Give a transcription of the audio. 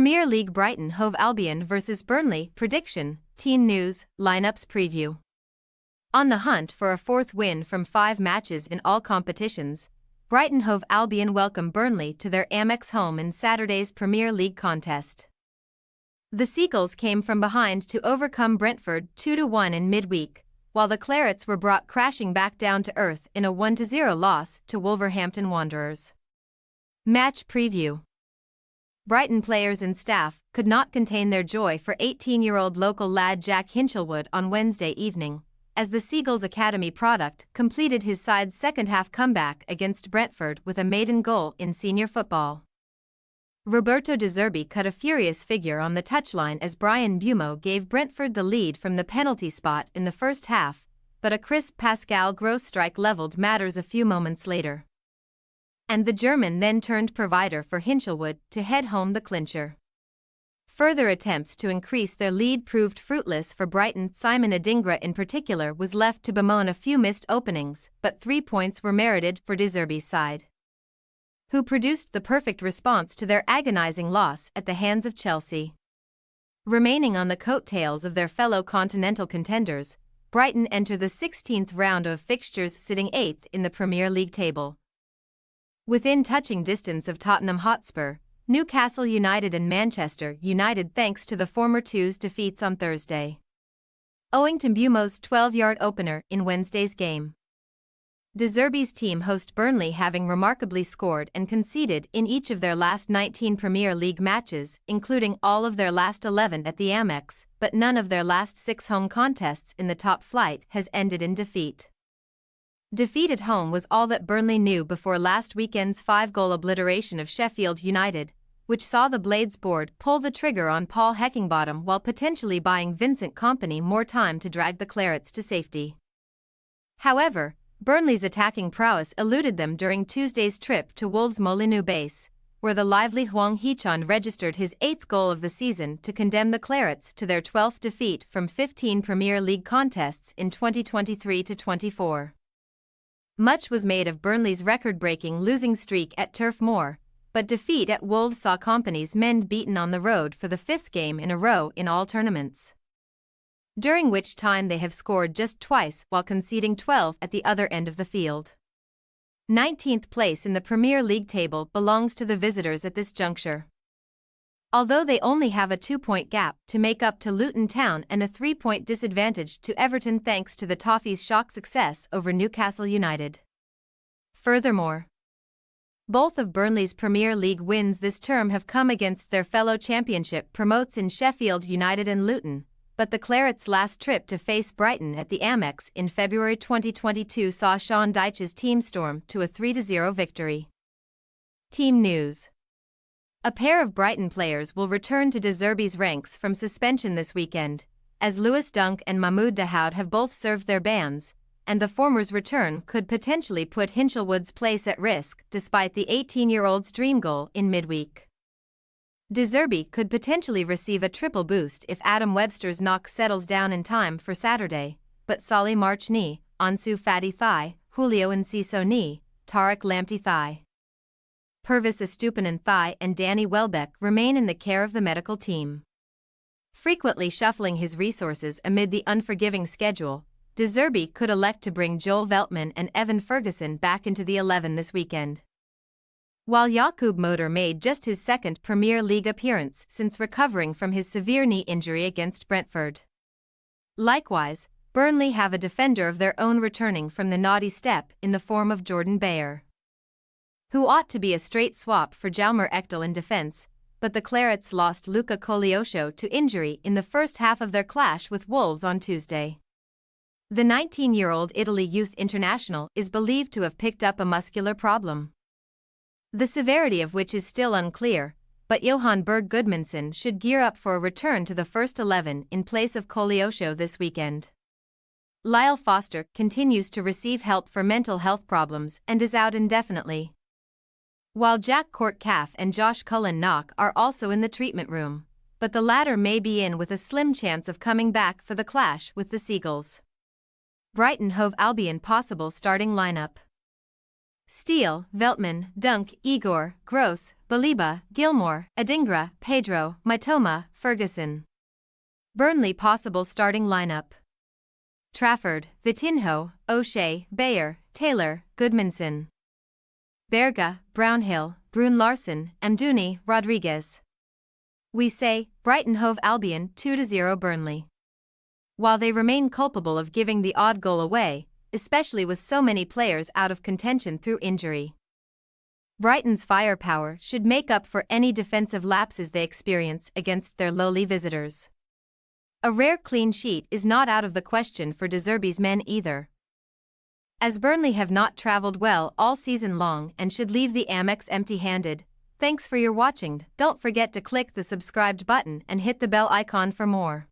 Premier League Brighton Hove Albion vs Burnley prediction, team news, lineups preview. On the hunt for a fourth win from 5 matches in all competitions, Brighton Hove Albion welcome Burnley to their Amex home in Saturday's Premier League contest. The Seagulls came from behind to overcome Brentford 2-1 in midweek, while the Clarets were brought crashing back down to earth in a 1-0 loss to Wolverhampton Wanderers. Match preview. Brighton players and staff could not contain their joy for 18-year-old local lad Jack Hinchelwood on Wednesday evening, as the Seagulls Academy product completed his side's second-half comeback against Brentford with a maiden goal in senior football. Roberto De Zerbi cut a furious figure on the touchline as Brian Buemo gave Brentford the lead from the penalty spot in the first half, but a crisp Pascal Gross strike levelled matters a few moments later. And the German then turned provider for Hinchelwood to head home the clincher. Further attempts to increase their lead proved fruitless for Brighton. Simon Adingra in particular was left to bemoan a few missed openings, but 3 points were merited for De Zerbi's side, who produced the perfect response to their agonizing loss at the hands of Chelsea. Remaining on the coattails of their fellow continental contenders, Brighton enter the 16th round of fixtures sitting 8th in the Premier League table, within touching distance of Tottenham Hotspur, Newcastle United and Manchester United thanks to the former two's defeats on Thursday, owing to Buemo's 12-yard opener in Wednesday's game. De Zerbi's team host Burnley, having remarkably scored and conceded in each of their last 19 Premier League matches, including all of their last 11 at the Amex, but none of their last 6 home contests in the top flight has ended in defeat. Defeat at home was all that Burnley knew before last weekend's 5-goal obliteration of Sheffield United, which saw the Blades board pull the trigger on Paul Heckingbottom while potentially buying Vincent Kompany more time to drag the Clarets to safety. However, Burnley's attacking prowess eluded them during Tuesday's trip to Wolves' Molineux base, where the lively Hwang Hee-chan registered his 8th goal of the season to condemn the Clarets to their 12th defeat from 15 Premier League contests in 2023-24. Much was made of Burnley's record-breaking losing streak at Turf Moor, but defeat at Wolves saw Kompany's men beaten on the road for the 5th game in a row in all tournaments, during which time they have scored just twice while conceding 12 at the other end of the field. 19th place in the Premier League table belongs to the visitors at this juncture, although they only have a 2-point gap to make up to Luton Town and a 3-point disadvantage to Everton thanks to the Toffees' shock success over Newcastle United. Furthermore, both of Burnley's Premier League wins this term have come against their fellow Championship promotes in Sheffield United and Luton, but the Clarets' last trip to face Brighton at the Amex in February 2022 saw Sean Dyche's team storm to a 3-0 victory. Team news. A pair of Brighton players will return to De Zerbi's ranks from suspension this weekend, as Lewis Dunk and Mahmoud Dahoud have both served their bans, and the former's return could potentially put Hinchelwood's place at risk despite the 18-year-old's dream goal in midweek. De Zerbi could potentially receive a triple boost if Adam Webster's knock settles down in time for Saturday, but Solly March knee, Ansu Fati thigh, Julio Enciso knee, Tarek Lamptey thigh, Pervis Estupinan thigh and Danny Welbeck remain in the care of the medical team. Frequently shuffling his resources amid the unforgiving schedule, De Zerbi could elect to bring Joel Veltman and Evan Ferguson back into the 11 this weekend, while Yacoub Moder made just his 2nd Premier League appearance since recovering from his severe knee injury against Brentford. Likewise, Burnley have a defender of their own returning from the naughty step in the form of Jordan Bayer, who ought to be a straight swap for Jalmer Ekdal in defence, but the Clarets lost Luca Koleosho to injury in the first half of their clash with Wolves on Tuesday. The 19-year-old Italy youth international is believed to have picked up a muscular problem, the severity of which is still unclear, but Johan Berg Gudmundsson should gear up for a return to the first 11 in place of Koleosho this weekend. Lyle Foster continues to receive help for mental health problems and is out indefinitely, while Jack Court-Calf and Josh Cullen-Knock are also in the treatment room, but the latter may be in with a slim chance of coming back for the clash with the Seagulls. Brighton Hove Albion possible starting lineup: Steele, Veltman, Dunk, Igor, Gross, Baliba, Gilmore, Adingra, Pedro, Mitoma, Ferguson. Burnley possible starting lineup. Trafford, Vitinho, O'Shea, Bayer, Taylor, Goodmanson. Berga, Brownhill, Brun Larson, Amdouni, Rodriguez. We say, Brighton Hove Albion 2-0 Burnley. While they remain culpable of giving the odd goal away, especially with so many players out of contention through injury, Brighton's firepower should make up for any defensive lapses they experience against their lowly visitors. A rare clean sheet is not out of the question for De Zerbi's men either, as Burnley have not travelled well all season long and should leave the Amex empty-handed. Thanks for your watching. Don't forget to click the subscribed button and hit the bell icon for more.